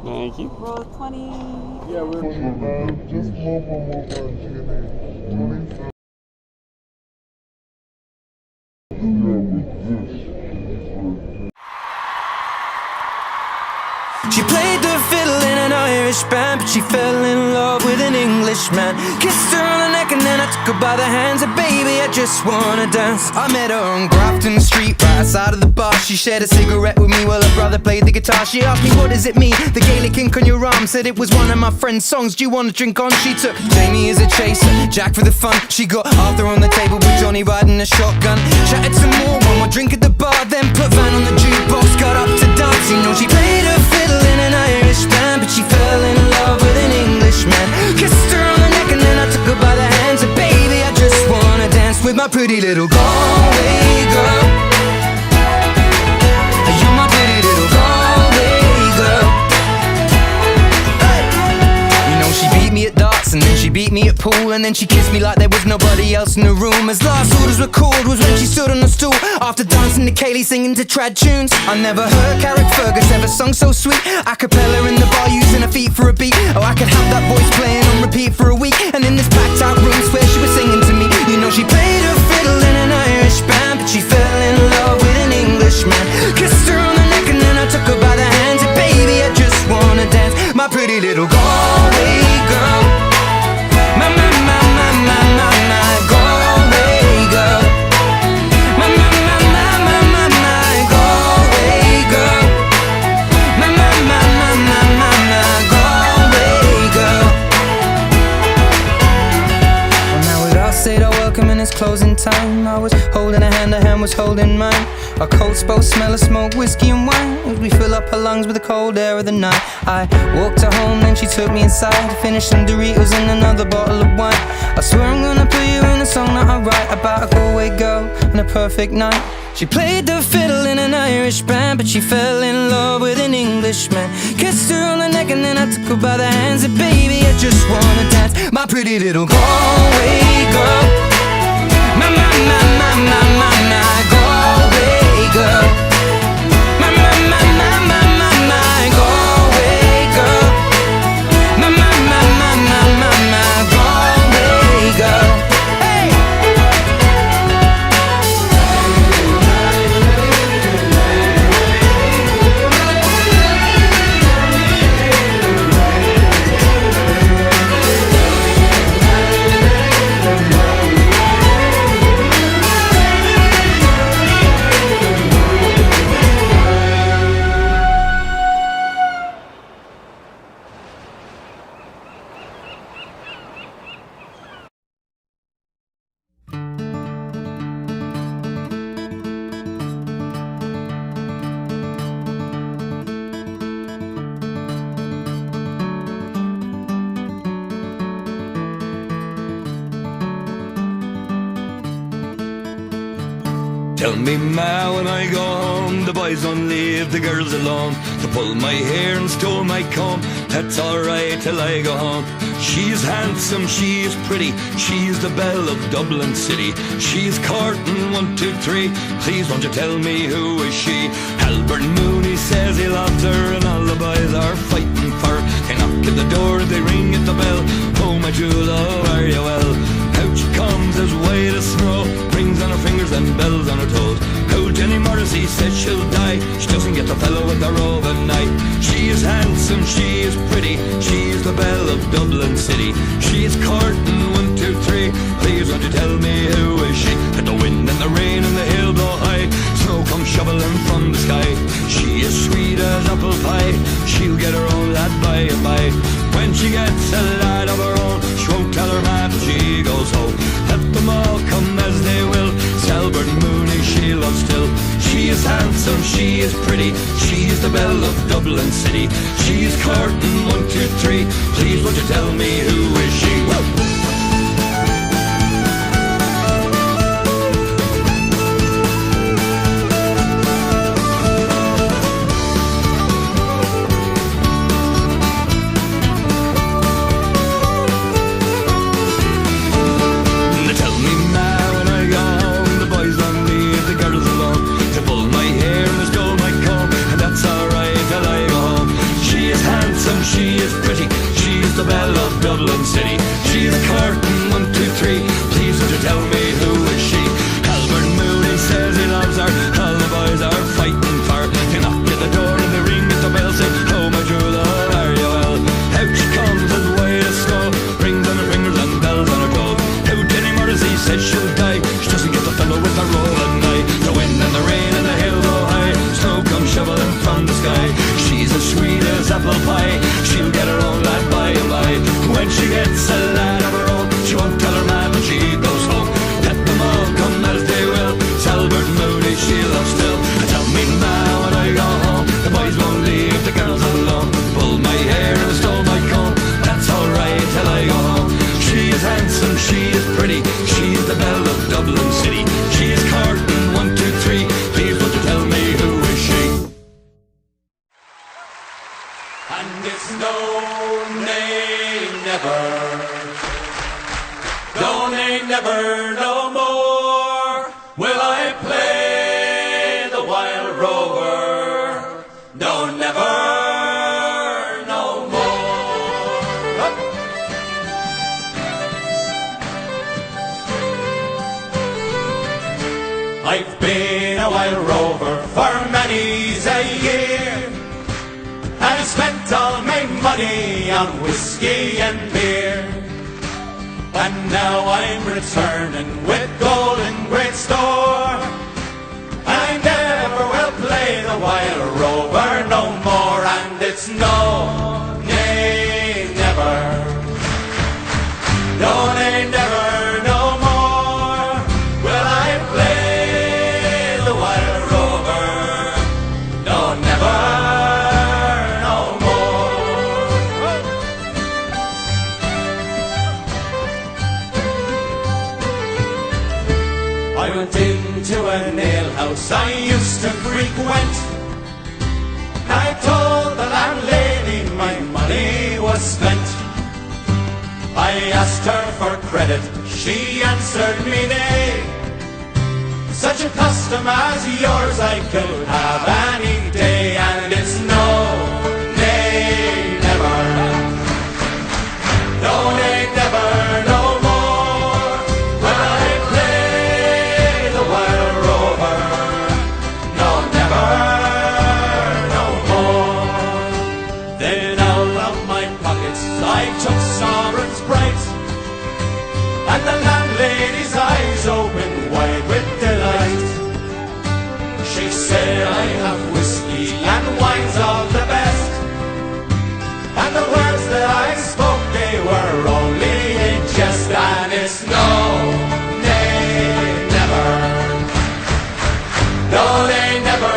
Thank you. Roll 20. Yeah, we're just move on GNA. 27. She played the fiddle in an Irish band, but she fell in love with an Englishman. Kissed her on the neck and then I took her by the hands. And baby, I just wanna dance. I met her on Grafton Street, right outside of the bar. She shared a cigarette with me while her brother played the guitar. She asked me, what does it mean? The Gaelic ink on your arm. Said it was one of my friend's songs. Do you wanna drink on? She took Jamie as a chaser, Jack for the fun. She got Arthur on the table with Johnny riding a shotgun. Chatted some more, one more drink at the bar, then put Van on the jukebox, got up to dance. You know she played her fiddle in an Irish band, but she fell in love with an Englishman. Kissed her on the neck and then I took her by the hands. And baby, I just wanna dance with my pretty little Galway girl. You're my pretty little Galway girl. You know she beat me at darts and then she beat me at pool, and then she kissed me like there was nobody else in the room. As last orders were called was when she stood on the stool, after dancing to Kaylee singing to trad tunes. I never heard Carrick Fergus ever sung so sweet. A cappella in the bar using her feet for a beat. Oh, I could have that voice playing on repeat for a week. And in this packed out room swear she was singing to me. You know she played her fiddle in an Irish band, but she fell in love with an Englishman. Kissed her on the neck and then I took her by the hands. And baby, I just wanna dance, my pretty little Galway girl. My Galway girl. My Galway girl. My Galway girl. Well, now we'd all said our welcome and it's closing time. I was holding her hand was holding mine. Our coats both smell of smoke, whiskey and wine, as we fill up her lungs with the cold air of the night. I walked her home, then she took me inside to finish some Doritos and another bottle of wine. I swear I'm gonna put you in a song that I write about a Galway girl and a perfect night. She played the fiddle in an Irish band, but she fell in love with an Englishman. Kissed her on the neck and then I took her by the hands. And baby, I just wanna dance, my pretty little Galway girl. My Galway girl. My Galway girl. My Galway girl. Hey! Tell me, ma, when I go home, the boys don't leave the girls alone to pull my hair and stole my comb. That's alright till I go home. She's handsome, she's pretty, she's the belle of Dublin City. She's courting 1, 2, 3. Please won't you tell me who is she? Albert Mooney says he loves her, and all the boys are fighting for her. They knock at the door, they ring at the bell. Oh my true love, are you well? Out she comes as white as snow, rings on her fingers and bells on her toes. Old Jenny Morrissey says she'll die, she doesn't get the fellow with her overnight. She is handsome, she is pretty, she's the belle of Dublin City. She's courting 1, 2, 3. Please won't you tell me who is she? Let the wind and the rain and the hill blow high, snow comes shoveling from the sky. She is sweet as apple pie, she'll get her own lad by and by. When she gets a lad of her own, she won't tell her man till she goes home. Let them all come as they will, Albert Mooney she loves still. She is handsome, she is pretty, she is the belle of Dublin City. She's courting 1, 2, 3. Please won't you tell me who is she? Whoa. Dublin city. She's curtain 1, 2, 3. Please would you tell me who is she? Albert Mooney says he loves her. All the boys are fighting for her. They knock at the door and they ring at the bell, say, "Oh my true love, are you well?" Out she comes as white as snow, rings on her fingers and bells on her toe. Out Jenny Morrissey says she'll die. She doesn't get the fellow with the rolling eye. The wind and the rain and the hail go high. Snow comes shoveling from the sky. She's as sweet as apple pie. She'll get her own lad by and by. When she gets a lad of her own, she won't tell her man when she goes home. Let them all come as they will. It's Albert Moody she loves still. Tell me now when I go home, the boys won't leave the girls alone. Pull my hair and stole my comb. That's alright till I go home. She is handsome, she is pretty. She's the belle of Dublin city. She is curtain 1, 2, 3. Please would you tell me who is she? And it's no, nay, never. No, nay, never, no more will I play the wild rover. No, never, no more. I've been a wild rover for many's a year, and I spent all my money on whiskey and beer. And now I'm returning with gold in great store. I never will play the wild rover no more. And it's no, nay, never. No, nay, never, no more will I play the wild rover. No, never, no more. I went into an alehouse I used to frequent. I told the landlady my money was spent. I asked her for credit, she answered me nay. Such a custom as yours I could have any day. And it's no, nay, never. No, nay, never, no more will I play the wild rover. No, never, no more. Then out of my pockets I took sovereigns bright, and the landlady's eyes opened wide with delight. She said, "I have whiskey and wines of the best," and the words that I spoke, they were only in jest. And it's no, nay, never. No, nay, never.